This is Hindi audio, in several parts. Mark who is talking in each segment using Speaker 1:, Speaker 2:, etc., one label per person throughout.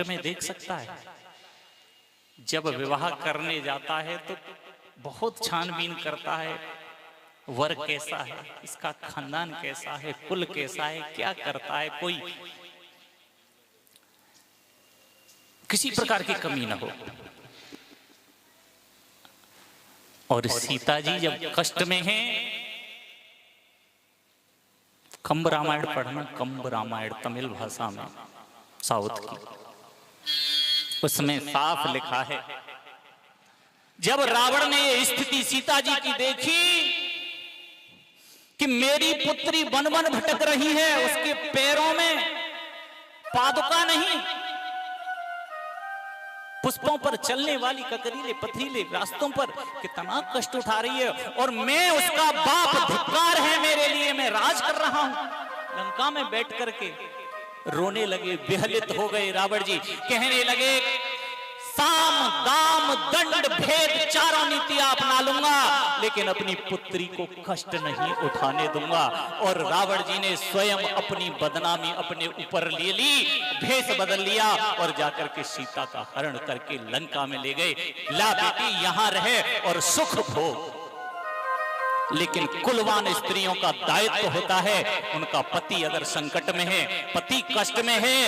Speaker 1: में देख सकता है। जब विवाह करने जाता है तो बहुत छानबीन करता है, वर कैसा है, इसका खानदान कैसा है, कुल कैसा है, क्या करता है, कोई किसी प्रकार की कमी न हो। और सीता जी जब कष्ट में हैं, कंब रामायण पढ़ना, कंब रामायण तमिल भाषा में, साउथ की, उसमें साफ लिखा है, जब रावण ने ये स्थिति सीता जी की देखी कि मेरी पुत्री वन वन भटक रही है, उसके पैरों में पादुका नहीं, पुष्पों पर चलने वाली ककरीले पथरीले रास्तों पर कितना कष्ट उठा रही है, और मैं उसका बाप, धिक्कार है मेरे लिए, मैं राज कर रहा हूं। लंका में बैठ करके रोने लगे, विहलित हो गए रावण जी। कहने लगे, साम दाम दंड भेद चारों नीतियां अपना लूंगा, लेकिन अपनी पुत्री को कष्ट नहीं उठाने दूंगा। और रावण जी ने स्वयं अपनी बदनामी अपने ऊपर ले ली, भेष बदल लिया और जाकर के सीता का हरण करके लंका में ले गए। ला बेटी यहां रहे और सुख भोग। लेकिन कुलवान स्त्रियों का दायित्व होता है, उनका पति अगर संकट में है, पति कष्ट में है,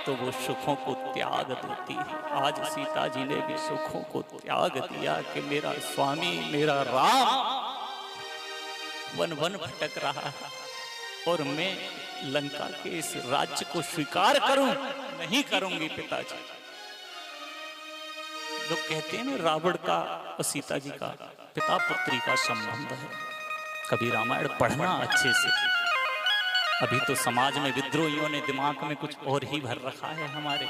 Speaker 1: तो वो सुखों को त्याग देती है। आज सीता जी ने भी सुखों को त्याग दिया कि मेरा स्वामी, मेरा राम वन वन भटक रहा है और मैं लंका के इस राज्य को स्वीकार करूं, नहीं करूंगी पिताजी। लोग कहते हैं ना, रावण का और सीता जी का पिता पुत्री का संबंध है। कभी रामायण पढ़ना अच्छे से। अभी तो समाज में विद्रोहियों ने दिमाग में कुछ और ही भर रखा है हमारे।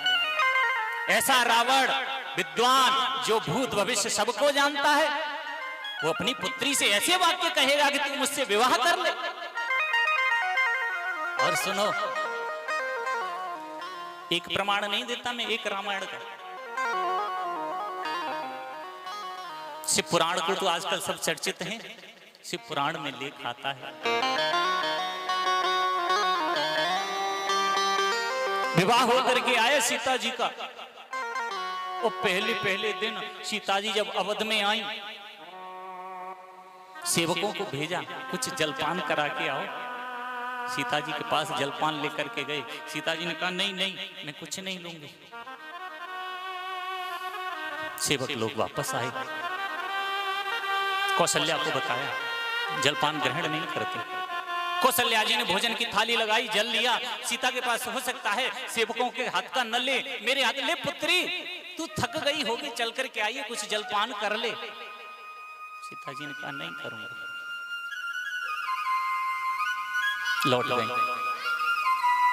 Speaker 1: ऐसा रावण विद्वान जो भूत भविष्य सबको जानता है, वो अपनी पुत्री से ऐसे वाक्य कहेगा कि तू मुझसे विवाह कर ले। और सुनो, एक प्रमाण नहीं देता मैं, एक रामायण का, शिव पुराण को तो आजकल सब चर्चित हैं। शिव पुराण में लेख आता है, विवाह होकर के आए सीता जी का, और पहले दिन सीता जी जब अवध में आई, सेवकों को भेजा, कुछ जलपान करा के आओ। सीता जी के पास जलपान लेकर के गए। सीता जी ने कहा, नहीं नहीं, मैं कुछ नहीं लूंगी। सेवक लोग वापस आए, कौशल्या को बताया, जलपान ग्रहण नहीं करते। कौशल्या जी ने भोजन की थाली लगाई, जल लिया। सीता के पास हो सकता है सेवकों के हाथ का न ले, मेरे हाथ ले, पुत्री तू थक गई होगी, चल कर के आइए, कुछ जलपान कर ले। सीता जी ने कहा, नहीं करूंगा। लौट गई।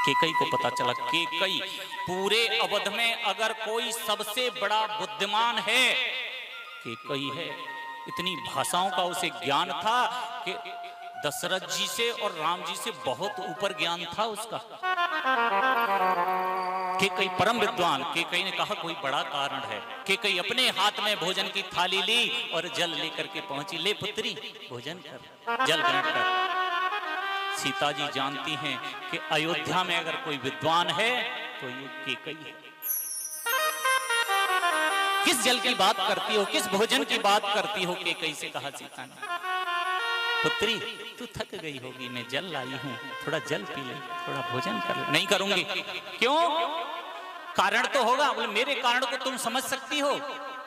Speaker 1: केकई को पता चला, केकई पूरे अवध में अगर कोई सबसे बड़ा बुद्धिमान है, केकई है। इतनी भाषाओं का उसे ज्ञान था कि दशरथ जी से और राम जी से बहुत ऊपर ज्ञान था उसका। केकई परम विद्वान। केकई ने कहा, कोई बड़ा कारण है। केकई अपने हाथ में भोजन की थाली ली और जल लेकर के पहुंची। ले पुत्री, भोजन कर, जल ग्रहण कर। सीता जी जानती हैं कि अयोध्या में अगर कोई विद्वान है तो ये केकई है। किस जल की बात करती हो, किस भोजन की बात करती हो? केकई से कहा सीता ने, पुत्री तू थक गई होगी, मैं जल लाई हूं, थोड़ा जल पी ले, थोड़ा भोजन कर ले। नहीं करूंगी। क्यों? कारण तो होगा। बोले, मेरे कारण को तुम समझ सकती हो?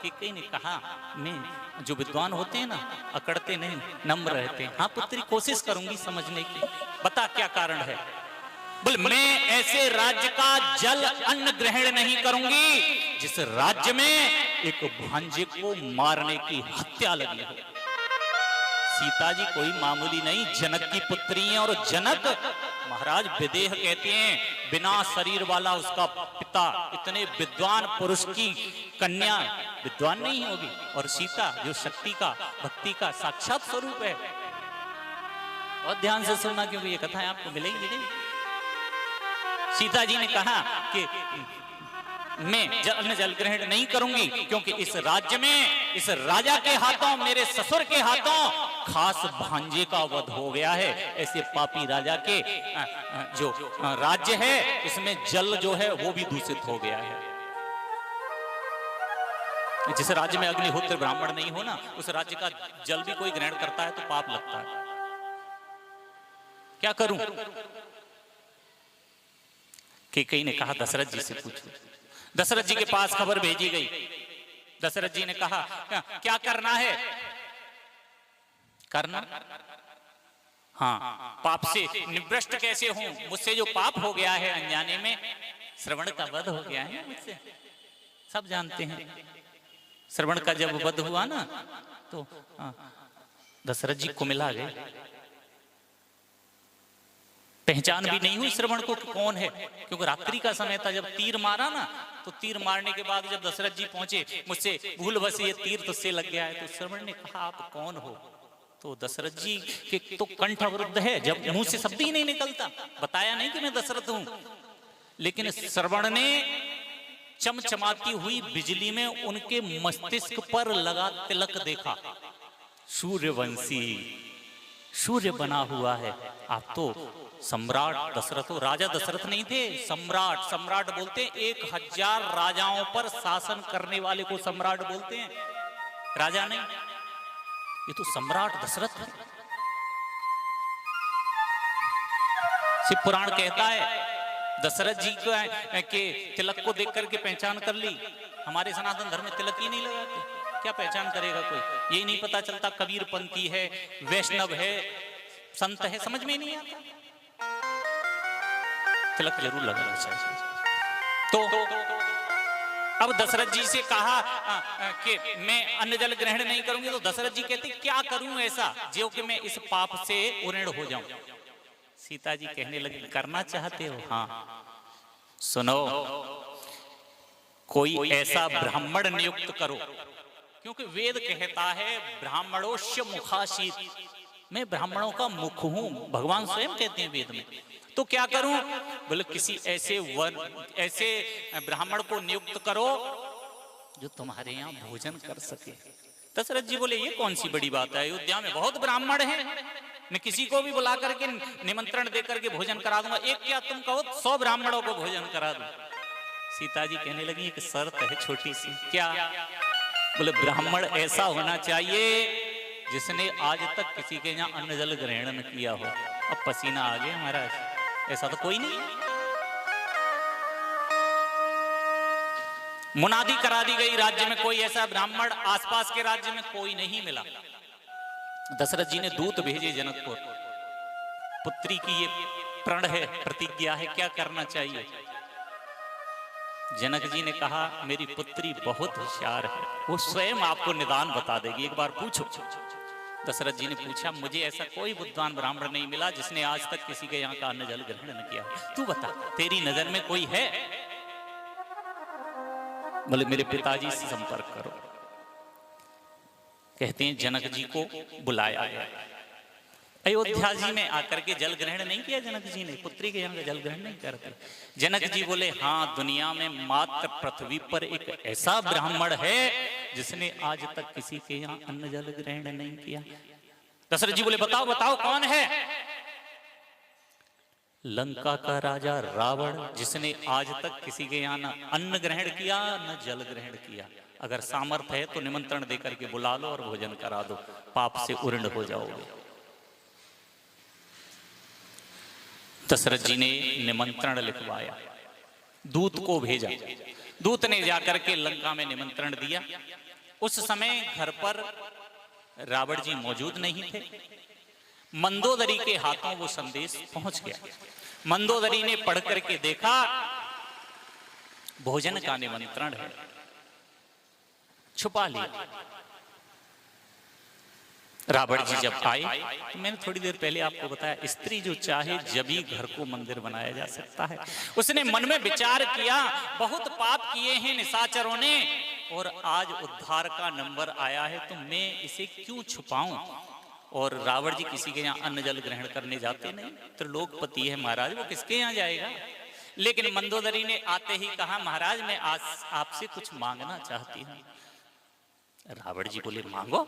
Speaker 1: केकई ने कहा, मैं, जो विद्वान होते हैं ना, अकड़ते नहीं, नम्र रहते हैं। हाँ पुत्री, कोशिश करूंगी समझने की, बता क्या कारण है। बोले, मैं ऐसे राज्य का जल अन्न ग्रहण नहीं करूंगी जिस राज्य में एक भांजे को मारने की हत्या लगी हो। सीता जी कोई मामूली नहीं, जनक की पुत्री हैं, और जनक महाराज विदेह कहते हैं, बिना शरीर वाला उसका पिता, इतने विद्वान पुरुष की कन्या विद्वान नहीं होगी। और सीता जो शक्ति का, भक्ति का साक्षात स्वरूप है। और ध्यान से सुनना, क्योंकि ये कथाएं आपको मिलेंगी। सीता जी ने कहा कि मैं जल ग्रहण नहीं करूंगी, क्योंकि इस राज्य में, इस राजा के हाथों, मेरे ससुर के हाथों खास भांजे का वध हो गया है। ऐसे पापी राजा के जो राज्य है इसमें जल जो है वो भी दूषित हो गया है। जिस राज्य में अग्निहोत्र ब्राह्मण नहीं हो ना, उस राज्य का जल भी कोई ग्रहण करता है तो पाप लगता है। क्या करूं? कैकेयी ने कहा दशरथ जी से पूछो। दशरथ जी के पास खबर भेजी गई। दशरथ जी ने कहा क्या करना है? करना, हाँ, पाप से निवृष्ट कैसे हूं? मुझसे जो पाप हो गया है अनजाने में, श्रवण का वध हो गया है मुझसे, सब जानते हैं। श्रवण का जब वध हुआ ना तो दशरथ जी कुमिला गए। पहचान भी नहीं हुई श्रवण को कि कौन है, क्योंकि रात्रि का समय था। जब तीर मारा ना तो तीर मारने के बाद जब दशरथ जी पहुंचे, मुझसे भूलवश ये तीर तुझसे लग गया है। तो श्रवण ने कहा आप कौन हो? तो दशरथ जी के तो कंठ अवरुद्ध है, जब मुंह से शब्द ही नहीं निकलता। बताया नहीं कि मैं दशरथ हूं, लेकिन श्रवण ने चमचमाती हुई बिजली में उनके मस्तिष्क पर लगा तिलक देखा। सूर्यवंशी, सूर्य बना हुआ है। आप तो सम्राट दशरथ हो। राजा दशरथ नहीं थे, सम्राट। सम्राट बोलते 1000 राजाओं पर शासन करने वाले को सम्राट बोलते हैं, राजा नहीं। ये तो सम्राट दशरथ है। शिव पुराण कहता है दशरथ जी के तिलक को देख करके पहचान कर ली। हमारे सनातन धर्म में तिलक ही नहीं लगाते, क्या पहचान करेगा कोई? यही नहीं पता चलता कबीर पंथी है, वैष्णव है, संत है, समझ में नहीं आता। तिलक जरूर लगाना चाहिए। तो अब दशरथ जी से कहा कि मैं अन्न जल ग्रहण नहीं करूंगी। तो दशरथ जी कहते क्या करूं ऐसा जो कि मैं इस पाप से उऋण हो जाऊं। सीता जी कहने लगी करना चाहते हो? हाँ, सुनो, कोई ऐसा ब्राह्मण नियुक्त करो, क्योंकि वेद कहता है ब्राह्मणोश्य मुखाशीत, मैं ब्राह्मणों का मुख हूं, भगवान स्वयं कहते हैं वेद में। तो क्या करूं? बोले किसी ऐसे ब्राह्मण को नियुक्त करो जो तुम्हारे यहाँ भोजन कर सके। दशरथ जी बोले ये कौन सी बड़ी बात है, अयोध्या में बहुत ब्राह्मण हैं, मैं किसी को भी बुला करके निमंत्रण दे करके भोजन करा दूंगा। एक क्या तुम कहो 100 ब्राह्मणों को भोजन करा दूं। सीता जी कहने लगी एक शर्त है छोटी सी। क्या? बोले ब्राह्मण ऐसा होना चाहिए जिसने आज तक किसी के यहाँ अन्न जल ग्रहण न किया हो। अब पसीना आ गया महाराज, ऐसा तो कोई नहीं। मुनादी करा दी गई राज्य में, कोई ऐसा ब्राह्मण आसपास के राज्य में कोई नहीं मिला। दशरथ जी ने दूत भेजे जनकपुर। पुत्री की ये प्रण है, प्रतिज्ञा है, क्या करना चाहिए? जनक जी ने कहा मेरी पुत्री बहुत होशियार है, वो स्वयं आपको निदान बता देगी, एक बार पूछो। दशरथ जी ने पूछा मुझे ऐसा कोई बुद्धिमान ब्राह्मण नहीं मिला जिसने आज तक किसी के यहाँ का अन्न जल ग्रहण न किया। तू बता तेरी नजर में कोई है? बोले मेरे पिताजी से संपर्क करो। कहते हैं जनक जी को बुलाया गया। अयोध्या जी में आकर के जल ग्रहण नहीं किया जनक जी ने, पुत्री के यहाँ का जल ग्रहण नहीं करते। जनक जी बोले हाँ, दुनिया में मात्र पृथ्वी पर एक ऐसा ब्राह्मण है जिसने आज तक किसी के यहाँ अन्न जल ग्रहण नहीं किया। दशरथ जी बोले बताओ बताओ कौन है? लंका का राजा रावण, जिसने आज तक किसी के यहाँ न अन्न ग्रहण किया न जल ग्रहण किया। अगर सामर्थ्य है तो निमंत्रण देकर के बुला लो और भोजन करा दो, पाप से उऋण हो जाओगे। दशरथ जी ने निमंत्रण लिखवाया, दूत को भेजा। दूत ने जाकर के लंका में निमंत्रण दिया। उस समय घर पर रावण जी मौजूद नहीं थे। मंदोदरी के हाथों वो संदेश पहुंच गया। मंदोदरी ने पढ़ करके देखा भोजन का निमंत्रण है, छुपा लिया। रावण जी जब आए तो मैंने थोड़ी देर पहले आपको बताया, स्त्री जो चाहे जब ही घर को मंदिर बनाया जा सकता है। उसने मन में विचार किया बहुत पाप किए हैं निशाचरों ने और आज उद्धार का नंबर आया है, तो मैं इसे क्यों छुपाऊं। और रावण जी किसी के यहाँ अन्न जल ग्रहण करने जाते नहीं, त्रिलोकपति है महाराज, वो किसके यहाँ जाएगा। लेकिन मंदोदरी ने आते ही कहा महाराज मैं आज आपसे कुछ मांगना चाहती हूँ। रावण जी बोले मांगो।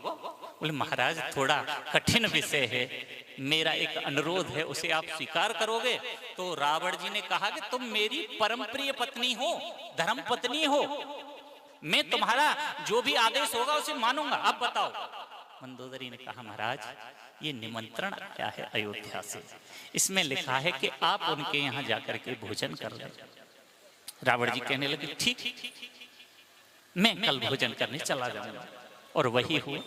Speaker 1: बोले महाराज थोड़ा कठिन विषय है, मेरा एक अनुरोध है, उसे आप स्वीकार करोगे? तो रावण जी ने कहा कि तुम मेरी परम प्रिय पत्नी हो, धर्म पत्नी हो, मैं तुम्हारा जो भी आदेश होगा उसे मानूंगा, अब बताओ। मंदोदरी ने कहा महाराज ये निमंत्रण आया है अयोध्या से, इसमें लिखा है कि आप उनके यहाँ जाकर के भोजन कर लें। रावण जी कहने लगे ठीक, मैं कल भोजन करने चला जाऊंगा। और वही हुआ,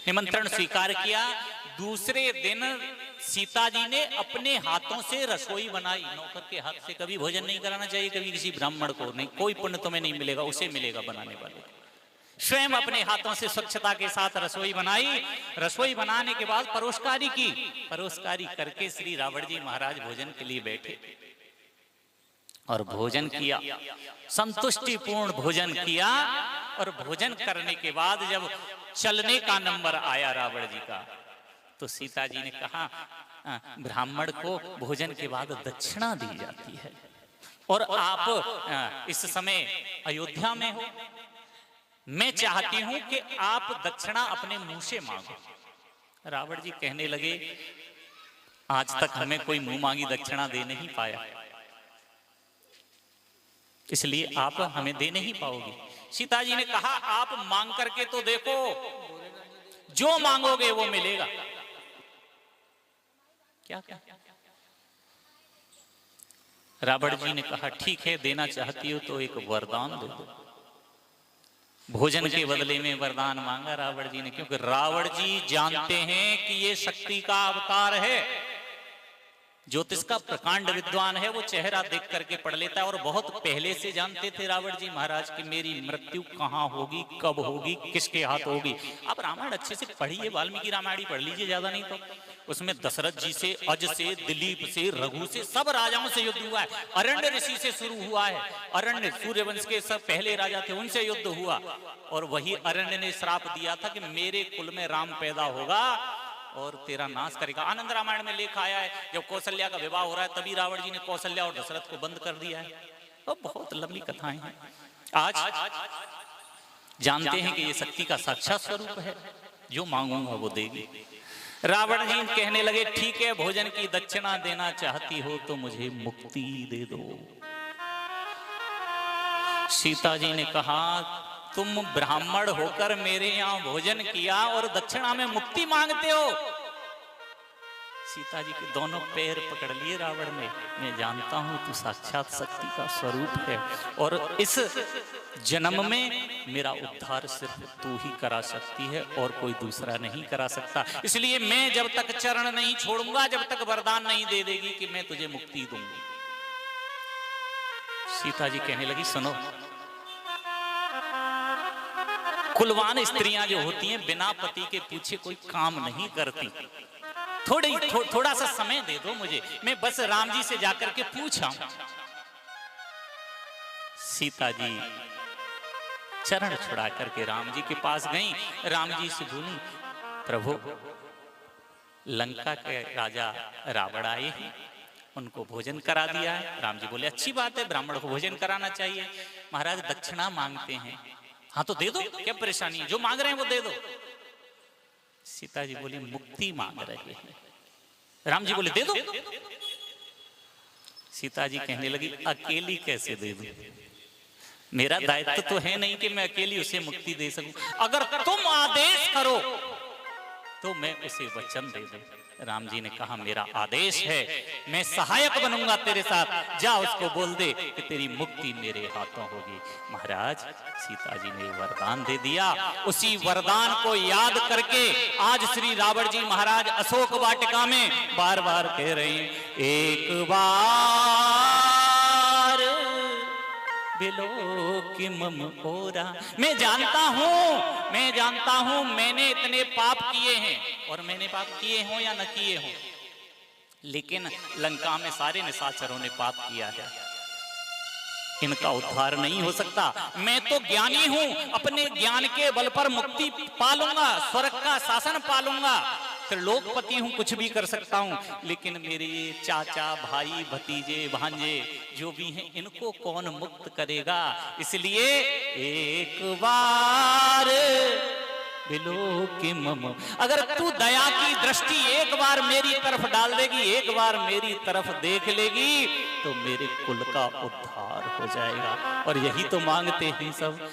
Speaker 1: निमंत्रण स्वीकार किया। दूसरे दिन सीता जी ने अपने हाथों से रसोई बनाई। नौकर के हाथ से कभी भोजन नहीं कराना चाहिए, कभी किसी ब्राह्मण को नहीं, कोई पुण्य तुम्हें नहीं मिलेगा, उसे मिलेगा बनाने वाले। स्वयं अपने हाथों से स्वच्छता के साथ रसोई बनाई। रसोई बनाने के बाद परोसकारी की। परोसकारी करके श्री रावण जी महाराज भोजन के लिए बैठे और भोजन किया, संतुष्टिपूर्ण भोजन किया। और भोजन करने के बाद जब चलने का नंबर आया रावण जी का, तो सीता जी ने कहा ब्राह्मण को भोजन के बाद दक्षिणा दी जाती है, और आप इस समय अयोध्या में हो, मैं चाहती हूं कि आप दक्षिणा अपने मुंह से मांगो। रावण जी कहने लगे आज तक हमें कोई मुंह मांगी दक्षिणा दे नहीं पाया, इसलिए आप हमें दे नहीं पाओगे। सीता जी ने कहा आप मांग करके तो देखो, जो मांगोगे वो मिलेगा। क्या क्या? रावण जी ने कहा ठीक है, देना चाहती हो तो एक वरदान दे दो। भोजन के बदले में वरदान मांगा रावण जी ने, क्योंकि रावण जी जानते हैं कि ये शक्ति का अवतार है। ज्योतिष का प्रकांड विद्वान है, वो चेहरा देख करके पढ़ लेता है। और बहुत पहले से जानते थे रावण जी महाराज कि मेरी मृत्यु कहाँ होगी, कब होगी, किसके हाथ होगी। आप रामायण अच्छे से पढ़िए, वाल्मीकि रामायण पढ़ लीजिए, ज्यादा नहीं तो। उसमें दशरथ जी से, अज से, दिलीप से, रघु से, सब राजाओं से युद्ध हुआ है। अरण्य ऋषि से शुरू हुआ है। अरण्य सूर्यवंश के सब पहले राजा थे, उनसे युद्ध हुआ। और वही अरण्य ने श्राप दिया था कि मेरे कुल में राम पैदा होगा और तेरा नाश करेगा। आनंद रामायण में लेख आया है, जब कौशल्या का विवाह हो रहा है तभी रावण जी ने कौशल्या और दशरथ को बंद कर दिया है। तो बहुत लंबी कथाएं हैं। आज जानते हैं कि ये शक्ति का साक्षात स्वरूप है, जो मांगूंगा वो देगी। रावण जी कहने लगे ठीक है, भोजन की दक्षिणा देना चाहती हो तो मुझे मुक्ति दे दो। सीता जी ने कहा तुम ब्राह्मण होकर मेरे यहाँ भोजन किया और दक्षिणा में मुक्ति मांगते हो। सीता जी के दोनों पैर पकड़ लिए रावण ने, मैं जानता हूं तू साक्षात शक्ति का स्वरूप है और इस जन्म में मेरा उद्धार सिर्फ तू ही करा सकती है और कोई दूसरा नहीं करा सकता। इसलिए मैं जब तक चरण नहीं छोड़ूंगा, जब तक वरदान नहीं दे देगी कि मैं तुझे मुक्ति दूंगी। सीता जी कहने लगी सुनो, कुलवान स्त्रियां जो होती हैं बिना पति के पूछे कोई काम नहीं करती। थोड़ा सा समय दे दो मुझे, मैं बस राम जी से जाकर के पूछा। सीता जी चरण छुड़ा करके राम जी के पास गई। राम जी से बोली प्रभु लंका के राजा रावण आए हैं, उनको भोजन करा दिया है। राम जी बोले अच्छी बात है, ब्राह्मण को भोजन कराना चाहिए। महाराज दक्षिणा मांगते हैं। हाँ तो दे दो, क्या परेशानी है, जो मांग रहे हैं वो दे दो। सीता जी बोली मुक्ति मांग रहे हैं। राम जी बोले दे दो। सीता जी कहने लगी अकेली कैसे दे दूं, मेरा दायित्व तो है नहीं कि मैं अकेली उसे मुक्ति दे सकूं। अगर तुम आदेश करो तो मैं उसे वचन दे दूं। राम जी ने कहा मेरा आदेश है, मैं सहायक बनूंगा तेरे साथ, जा उसको बोल दे कि तेरी मुक्ति मेरे हाथों होगी। महाराज सीता जी ने वरदान दे दिया। उसी वरदान को याद करके आज श्री रावण जी महाराज अशोक वाटिका में बार बार कह रहे हैं एक बार बिलो कि मम ओरा। मैं जानता हूं मैंने इतने पाप किए हैं, और मैंने पाप किए हों या न किए हों, लेकिन लंका में सारे निशाचरों ने पाप किया है, इनका उद्धार नहीं हो सकता। मैं तो ज्ञानी हूं, अपने ज्ञान के बल पर मुक्ति पालूंगा, स्वर्ग का शासन पालूंगा, त्रिलोकपति हूं, कुछ भी कर सकता हूं। लेकिन मेरे चाचा, भाई, भतीजे, भांजे जो भी हैं, इनको कौन मुक्त करेगा। इसलिए एक बार विलोकिमम। अगर तू दया की दृष्टि एक बार मेरी तरफ डाल देगी, एक बार मेरी तरफ देख लेगी, तो मेरे कुल का उद्धार हो जाएगा। और यही तो मांगते हैं सब।